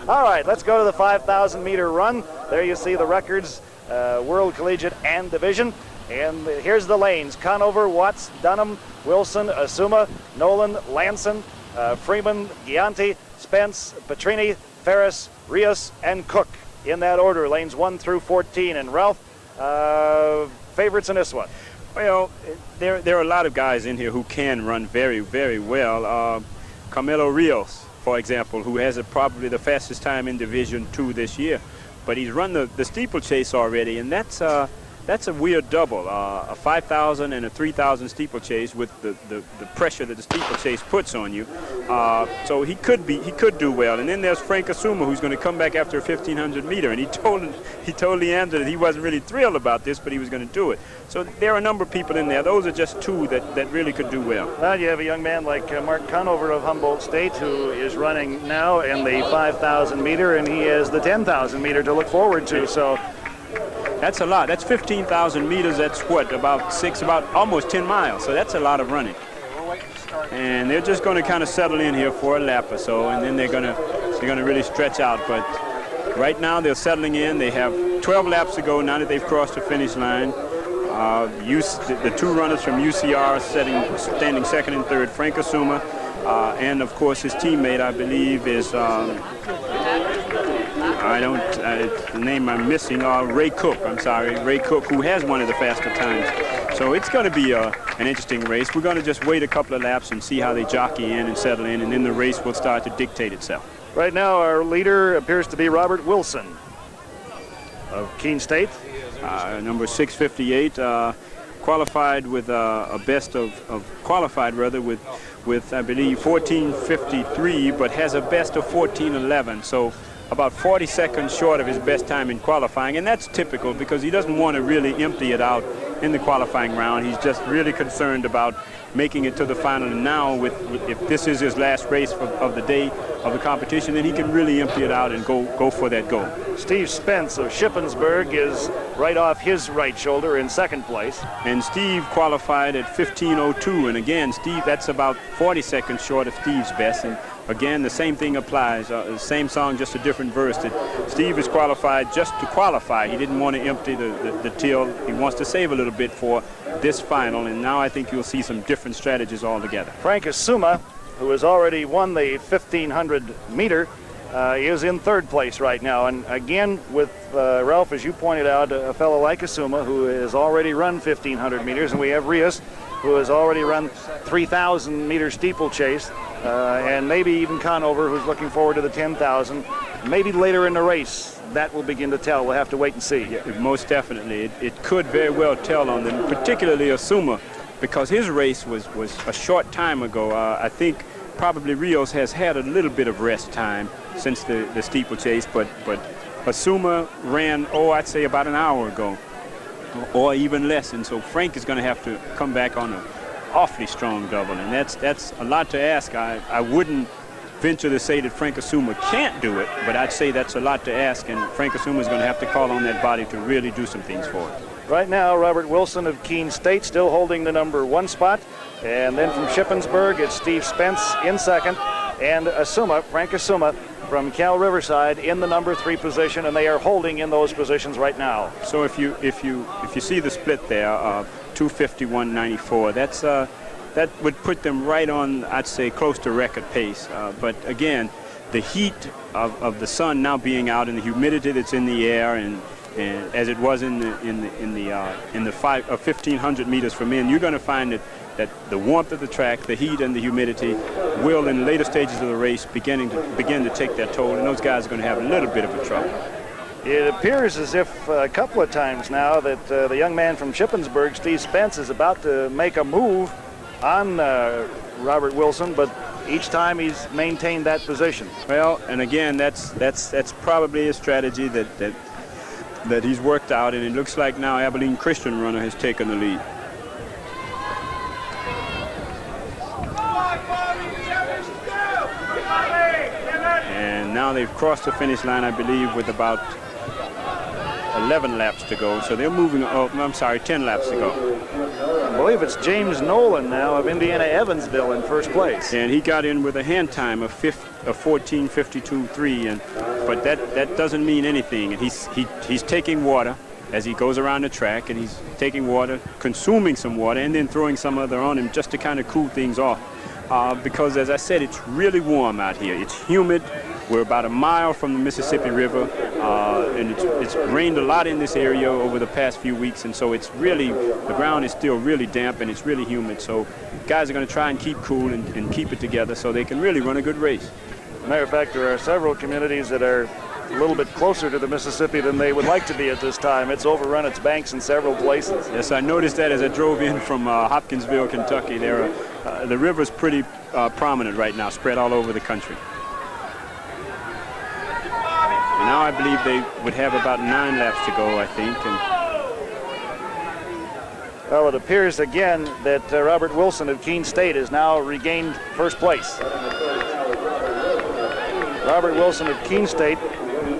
All right, let's go to the 5,000-meter run. There you see the records, World Collegiate and Division. And here's the lanes: Conover, Watts, Dunham, Wilson, Asuma, Nolan, Lanson, Freeman, Gianti, Spence, Petrini, Ferris, Rios, and Cook. In that order, lanes 1 through 14. And Ralph, favorites in this one? Well, there are a lot of guys in here who can run very, very well. Carmelo Rios, for example, who has probably the fastest time in Division II this year. But he's run the steeplechase already, and that's a weird double, a 5,000 and a 3,000 steeplechase with the pressure that the steeplechase puts on you. So he could do well. And then there's Frank Asuma, who's going to come back after a 1,500 meter, and he told Leander that he wasn't really thrilled about this, but he was going to do it. So there are a number of people in there. Those are just two that really could do well. Well, you have a young man like Mark Conover of Humboldt State, who is running now in the 5,000 meter, and he has the 10,000 meter to look forward to. So that's a lot. That's 15,000 meters. That's what, about almost 10 miles. So that's a lot of running. And they're just going to kind of settle in here for a lap or so, and then they're going to really stretch out. But right now they're settling in. They have 12 laps to go now that they've crossed the finish line. The two runners from UCR standing second and third, Frank Asuma, and of course his teammate, I believe, is the name I'm missing, Ray Cook. I'm sorry, Ray Cook, who has one of the faster times. So it's going to be an interesting race. We're going to just wait a couple of laps and see how they jockey in and settle in, and then the race will start to dictate itself. Right now, our leader appears to be Robert Wilson of Keene State. Number 658, qualified with a best of qualified rather with I believe 14:53, but has a best of 14:11. So about 40 seconds short of his best time in qualifying, and that's typical because he doesn't want to really empty it out in the qualifying round. He's just really concerned about making it to the final, and now if this is his last race of the day of the competition, then he can really empty it out and go for that goal. Steve Spence of Shippensburg is right off his right shoulder in second place. And Steve qualified at 15:02, and again, Steve, that's about 40 seconds short of Steve's best. And again, the same thing applies. Same song, just a different verse. That Steve is qualified just to qualify. He didn't want to empty the till. He wants to save a little bit for this final, and now I think you'll see some different strategies altogether. Frank Asuma, who has already won the 1,500 meter, is in third place right now. And again, with Ralph, as you pointed out, a fellow like Asuma, who has already run 1,500 meters, and we have Rios, who has already run 3,000 meter steeplechase, and maybe even Conover, who's looking forward to the 10,000. Maybe later in the race, that will begin to tell. We'll have to wait and see. Yeah, most definitely. It could very well tell on them, particularly Asuma, because his race was a short time ago. I think probably Rios has had a little bit of rest time since the steeplechase, but Asuma ran, I'd say about an hour ago, or even less, and so Frank is going to have to come back on an awfully strong double, and that's a lot to ask. I wouldn't venture to say that Frank Asuma can't do it, but I'd say that's a lot to ask, and Frank Asuma is going to have to call on that body to really do some things for it. Right now, Robert Wilson of Keene State still holding the number 1 spot, and then from Shippensburg, it's Steve Spence in second, and Frank Asuma from Cal Riverside in the number 3 position, and they are holding in those positions right now. So if you see the split there, 251.94, that would put them right on, I'd say, close to record pace. But again, the heat of the sun now being out and the humidity that's in the air, and as it was in the 1,500 meters from in, you're going to find that the warmth of the track, the heat and the humidity will, in the later stages of the race, begin to take their toll, and those guys are going to have a little bit of a trouble. It appears as if a couple of times now that the young man from Shippensburg, Steve Spence, is about to make a move on Robert Wilson, but each time he's maintained that position. Well, and again, that's probably a strategy that he's worked out, and it looks like now Abilene Christian runner has taken the lead. And now they've crossed the finish line, I believe, with about 11 laps to go. So they're moving, 10 laps to go. I believe it's James Nolan now of Indiana Evansville in first place. And he got in with a hand time of 14:52.3, and but that doesn't mean anything. And he's taking water as he goes around the track, and he's taking water, consuming some water, and then throwing some other on him just to kind of cool things off. Because, as I said, it's really warm out here. It's humid. We're about a mile from the Mississippi River, and it's rained a lot in this area over the past few weeks, and so it's really, the ground is still really damp, and it's really humid. So guys are going to try and keep cool and keep it together so they can really run a good race. Matter of fact, there are several communities that are a little bit closer to the Mississippi than they would like to be at this time. It's overrun its banks in several places. Yes, I noticed that as I drove in from Hopkinsville, Kentucky. The river's pretty prominent right now, spread all over the country. And now I believe they would have about 9 laps to go, I think. Well, it appears again that Robert Wilson of Keene State has now regained first place. Robert Wilson of Keene State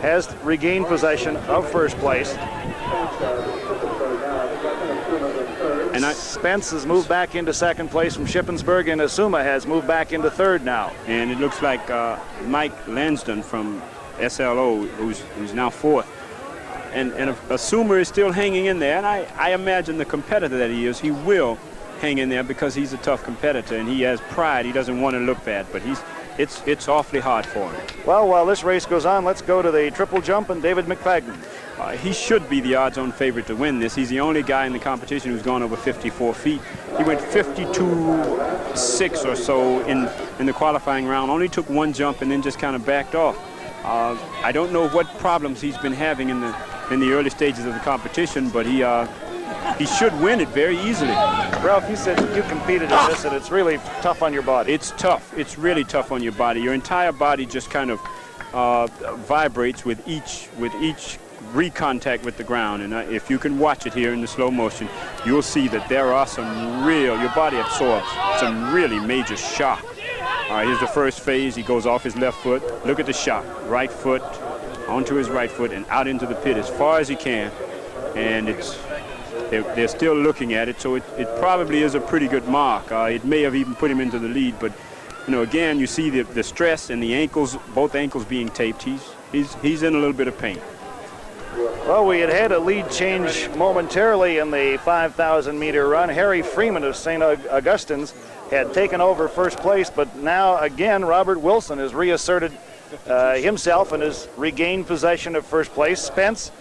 has regained possession of first place. And Spence has moved back into second place from Shippensburg, and Azuma has moved back into third now. And it looks like Mike Lansdon from SLO, who's now fourth. And Azuma is still hanging in there, and I imagine the competitor that he is, he will hang in there because he's a tough competitor, and he has pride. He doesn't want to look bad, but it's awfully hard for him. Well, while this race goes on, let's go to the triple jump and David McFadden. He should be the odds-on favorite to win this. He's the only guy in the competition who's gone over 54 feet. He went 52.6 or so in the qualifying round, only took one jump and then just kind of backed off. I don't know what problems he's been having in the early stages of the competition, but he should win it very easily. Ralph, you said you competed in this, and it's really tough on your body. It's tough. It's really tough on your body. Your entire body just kind of vibrates with each recontact with the ground. And if you can watch it here in the slow motion, you'll see that there are your body absorbs some really major shock. All right, here's the first phase. He goes off his left foot. Look at the shock. Right foot onto his right foot and out into the pit as far as he can. And they're still looking at it, so it probably is a pretty good mark. It may have even put him into the lead, but again, you see the stress and the ankles, both ankles being taped. He's in a little bit of pain. Well, we had a lead change momentarily in the 5,000-meter run. Harry Freeman of St. Augustine's had taken over first place, but now again Robert Wilson has reasserted himself and has regained possession of first place. Spence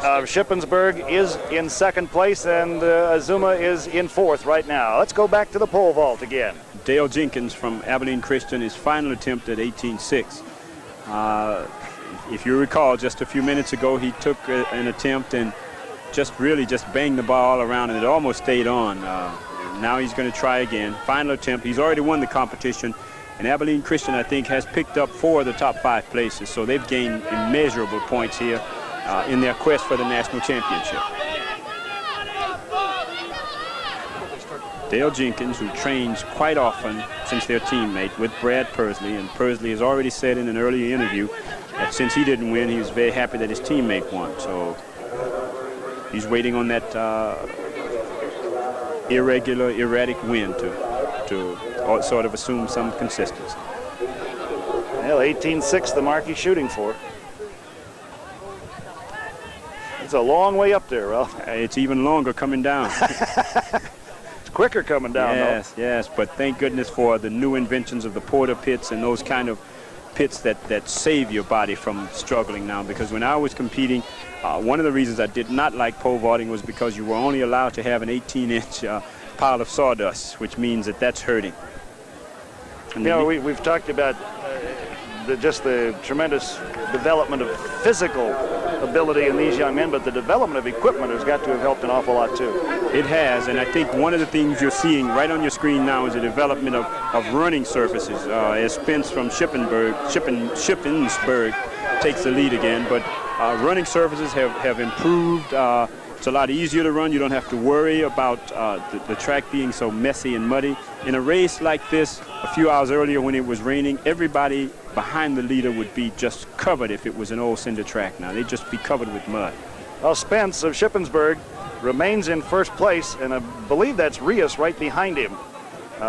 of Shippensburg is in second place, and Azuma is in fourth right now. Let's go back to the pole vault again. Dale Jenkins from Abilene Christian, his final attempt at 18.6. If you recall, just a few minutes ago, he took an attempt and just banged the ball around, and it almost stayed on. Now he's going to try again. Final attempt. He's already won the competition, and Abilene Christian, I think, has picked up 4 of the top 5 places, so they've gained immeasurable points here in their quest for the national championship. Dale Jenkins, who trains quite often since their teammate with Brad Pursley, and Pursley has already said in an earlier interview that since he didn't win, he was very happy that his teammate won. So he's waiting on that erratic win to sort of assume some consistency. Well, 18.6, the mark he's shooting for. It's a long way up there, Ralph. It's even longer coming down. It's quicker coming down, though. Yes, but thank goodness for the new inventions of the porter pits and those kind of pits that save your body from struggling now. Because when I was competing, one of the reasons I did not like pole vaulting was because you were only allowed to have an 18-inch pile of sawdust, which means that's hurting. And we've talked about just the tremendous development of physical ability in these young men, but the development of equipment has got to have helped an awful lot too. It has, and I think one of the things you're seeing right on your screen now is the development of running surfaces, as Spence from Shippensburg takes the lead again, but running surfaces have improved. It's a lot easier to run. You don't have to worry about the track being so messy and muddy. In a race like this, a few hours earlier when it was raining, everybody behind the leader would be just covered if it was an old cinder track now. They'd just be covered with mud. Well, Spence of Shippensburg remains in first place, and I believe that's Rios right behind him.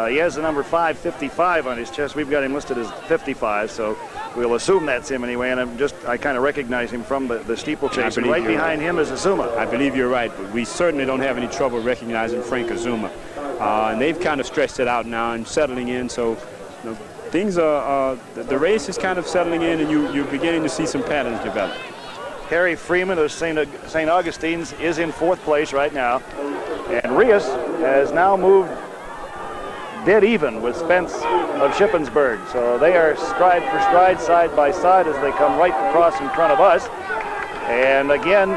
He has the number 555 on his chest. We've got him listed as 55, so We'll assume that's him anyway, and I kind of recognize him from the steeplechase. And right behind him is Azuma. I believe you're right, but we certainly don't have any trouble recognizing Frank Azuma. And they've kind of stretched it out now and settling in, so things are, the race is kind of settling in, and you're beginning to see some patterns develop. Harry Freeman of St. Augustine's is in 4th place right now. And Rios has now moved dead even with Spence of Shippensburg. So they are stride for stride, side by side, as they come right across in front of us. And again,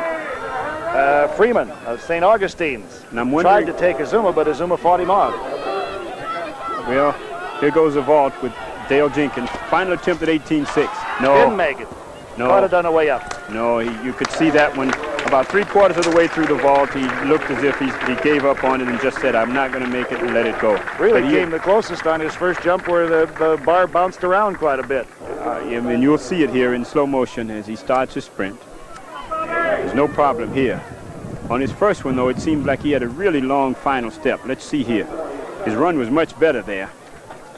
Freeman of St. Augustine's tried to take Azuma, but Azuma fought him off. Well, here goes a vault with Dale Jenkins. Final attempt at 18.6. No. Didn't make it. No. Caught it on the way up. No, you could see that one about 3/4 of the way through the vault. He looked as if he gave up on it and just said, I'm not going to make it, and let it go. Really came the closest on his first jump where the bar bounced around quite a bit. And you'll see it here in slow motion as he starts his sprint. There's no problem here. On his first one, though, it seemed like he had a really long final step. Let's see here. His run was much better there.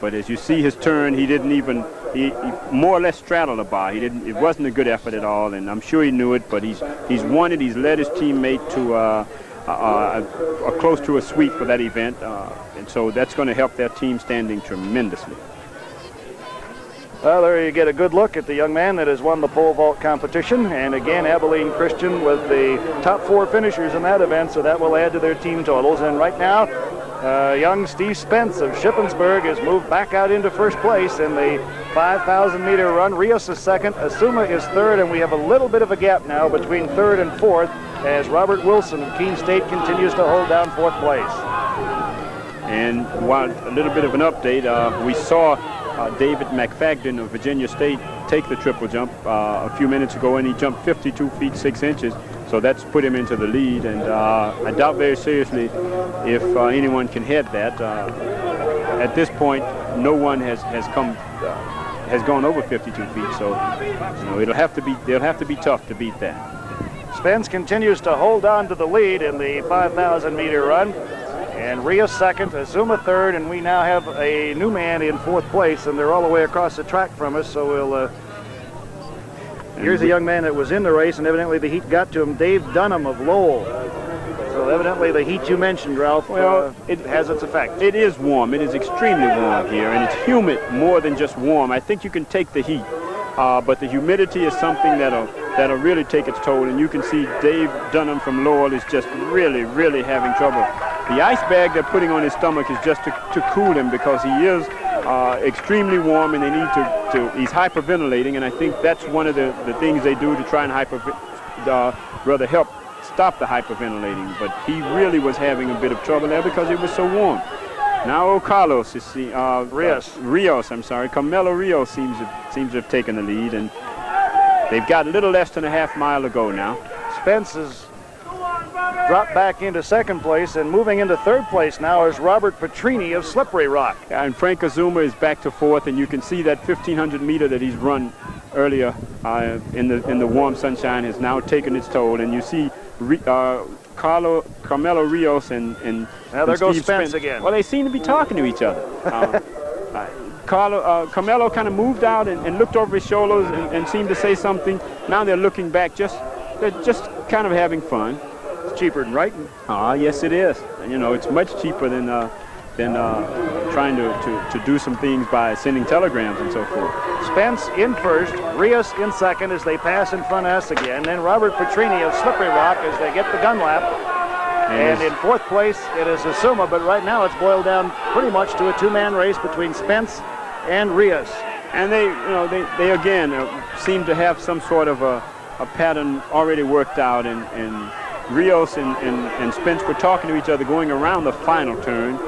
But as you see his turn, he didn't even, he more or less straddled the bar. It wasn't a good effort at all, and I'm sure he knew it, but he's won it. He's led his teammate to close to a sweep for that event, and so that's going to help their team standing tremendously. Well, there you get a good look at the young man that has won the pole vault competition, and again, Abilene Christian with the top 4 finishers in that event, so that will add to their team totals. And right now, young Steve Spence of Shippensburg has moved back out into first place in the 5,000-meter run. Rios is second, Azuma is third, and we have a little bit of a gap now between third and fourth as Robert Wilson of Keene State continues to hold down 4th place. And while a little bit of an update, we saw David McFadden of Virginia State take the triple jump a few minutes ago, and he jumped 52 feet 6 inches. So that's put him into the lead, and I doubt very seriously if anyone can head that. At this point, no one has gone over 52 feet, so they'll have to be tough to beat that. Spence continues to hold on to the lead in the 5,000-meter run, and Rios second, Azuma third, and we now have a new man in 4th place, and they're all the way across the track from us, so we'll here's a young man that was in the race, and evidently the heat got to him, Dave Dunham of Lowell. So evidently the heat you mentioned, Ralph, it has its effect. It is warm. It is extremely warm here, and it's humid more than just warm. I think you can take the heat, but the humidity is something that'll really take its toll, and you can see Dave Dunham from Lowell is just really, really having trouble. The ice bag they're putting on his stomach is just to cool him, because he is extremely warm, and they need he's hyperventilating, and I think that's one of the things they do to try and rather help stop the hyperventilating. But he really was having a bit of trouble there because it was so warm. Now Carlos is Rios, I'm sorry. Carmelo Rios seems to have taken the lead, and they've got a little less than a half mile to go now. Spence has dropped back into 2nd place, and moving into 3rd place now is Robert Petrini of Slippery Rock. And Frank Azuma is back to 4th, and you can see that 1,500 meter that he's run earlier in the warm sunshine has now taken its toll, and you see Carmelo Rios and now there goes Spence again. Well, they seem to be talking to each other. Carmelo kind of moved out and looked over his shoulders and seemed to say something. Now they're looking back, they're just kind of having fun. It's cheaper than writing. Yes, it is. It's much cheaper than trying to do some things by sending telegrams and so forth. Spence in first, Rios in second as they pass in front of us again. Then Robert Petrini of Slippery Rock as they get the gun lap. And in 4th place, it is Azuma, but right now it's boiled down pretty much to a 2-man race between Spence and Rios. And they again seem to have some sort of a pattern already worked out, and Rios and Spence were talking to each other going around the final turn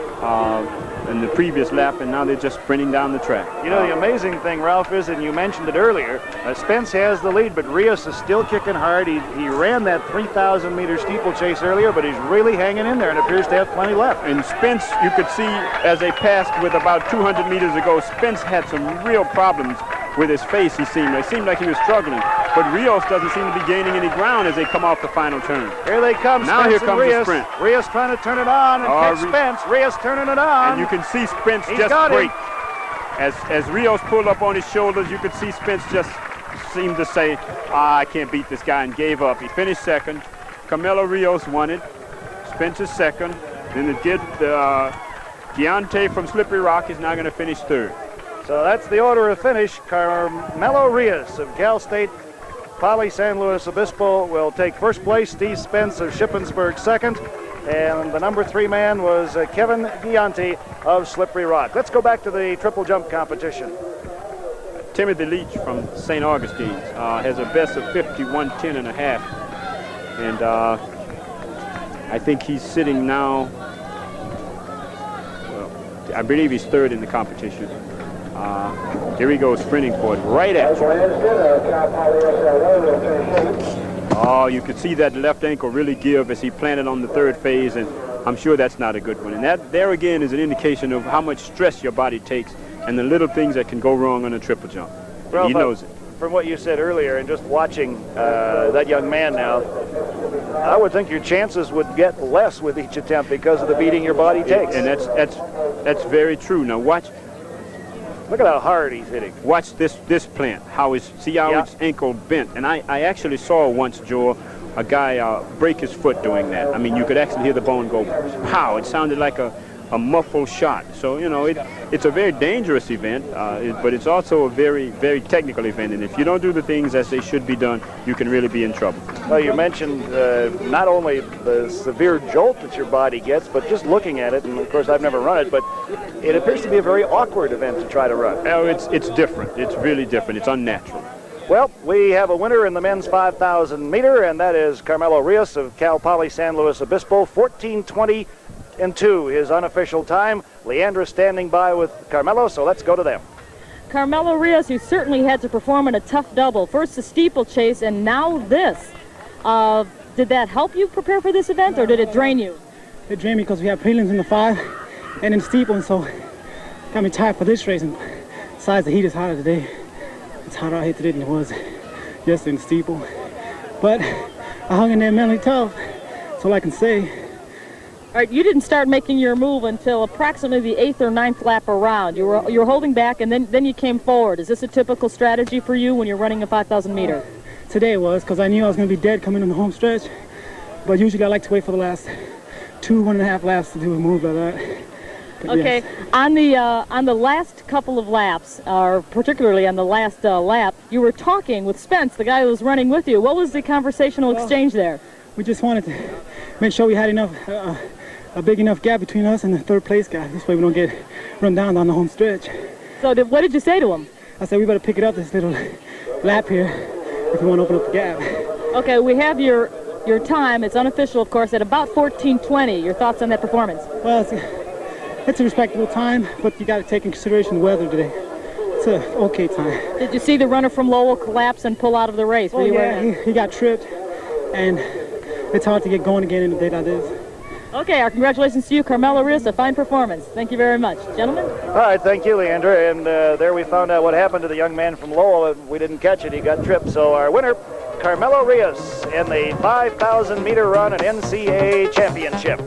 in the previous lap, and now they're just sprinting down the track. The amazing thing, Ralph, is, and you mentioned it earlier, Spence has the lead, but Rios is still kicking hard. He ran that 3,000-meter steeplechase earlier, but he's really hanging in there and appears to have plenty left. And Spence, you could see as they passed with about 200 meters ago, Spence had some real problems with his face. It seemed like he was struggling, but Rios doesn't seem to be gaining any ground as they come off the final turn. Here they come, now. Spence Here comes the sprint. Rios trying to turn it on and catch Spence. Rios turning it on. And you can see Spence just break. As Rios pulled up on his shoulders, you could see Spence just seemed to say, I can't beat this guy, and gave up. He finished second. Carmelo Rios won it. Spence is second. Then the kid, Deontay from Slippery Rock is now going to finish third. So that's the order of finish. Carmelo Rios of Cal State Poly San Luis Obispo will take first place. Steve Spence of Shippensburg second. And the number 3 man was Kevin Deontay of Slippery Rock. Let's go back to the triple jump competition. Timothy Leach from St. Augustine has a best of 51.10 and a half. And I think he's sitting now, well, I believe he's third in the competition. Here he goes sprinting for it right at you. Oh, you could see that left ankle really give as he planted on the third phase, and I'm sure that's not a good one. And that there again is an indication of how much stress your body takes and the little things that can go wrong on a triple jump. Well, he knows it. From what you said earlier and just watching that young man now, I would think your chances would get less with each attempt because of the beating your body takes. And that's very true. Now watch. Look at how hard he's hitting. Watch this plant. See how his ankle bent. And I actually saw once, Joel, a guy break his foot doing that. I mean, you could actually hear the bone go, pow. It sounded like a muffled shot. So, you know, it's a very dangerous event, but it's also a very, very technical event. And if you don't do the things as they should be done, you can really be in trouble. Well, you mentioned not only the severe jolt that your body gets, but just looking at it, and of course I've never run it, but it appears to be a very awkward event to try to run. Oh, it's different. It's really different. It's unnatural. Well, we have a winner in the men's 5,000 meter, and that is Carmelo Rios of Cal Poly San Luis Obispo, 14:20 and 2, his unofficial time. Leandra standing by with Carmelo, so let's go to them. Carmelo Rios, you certainly had to perform in a tough double. First the steeplechase, and now this. Did that help you prepare for this event, or did it drain you? It drained me because we have prelims in the 5 and in steeple, and so got me tired for this race. And besides, the heat is hotter today. It's hotter out here today than it was yesterday in the steeple. But I hung in there mentally tough. That's all I can say. All right, you didn't start making your move until approximately the 8th or 9th lap around. You were holding back, and then you came forward. Is this a typical strategy for you when you're running a 5,000 meter? Today it was, because I knew I was going to be dead coming in the home stretch. But usually I like to wait for the last 1.5 laps to do a move like that. But okay, yes. On the last couple of laps, or particularly on the last lap, you were talking with Spence, the guy who was running with you. What was the conversational exchange there? We just wanted to make sure we had enough, a big enough gap between us and the third place guy. This way we don't get run down the home stretch. So what did you say to him? I said we better pick it up this little lap here if we want to open up the gap. Okay, we have your time. It's unofficial, of course, at about 14:20. Your thoughts on that performance? Well, it's a respectable time, but you got to take in consideration the weather today. It's an okay time. Did you see the runner from Lowell collapse and pull out of the race? Oh, yeah, he got tripped, and it's hard to get going again in a day like this. Okay, our congratulations to you, Carmelo Rios. A fine performance. Thank you very much. Gentlemen? All right, thank you, Leandra. And there we found out what happened to the young man from Lowell. We didn't catch it. He got tripped. So our winner, Carmelo Rios, in the 5,000 meter run at NCAA championship.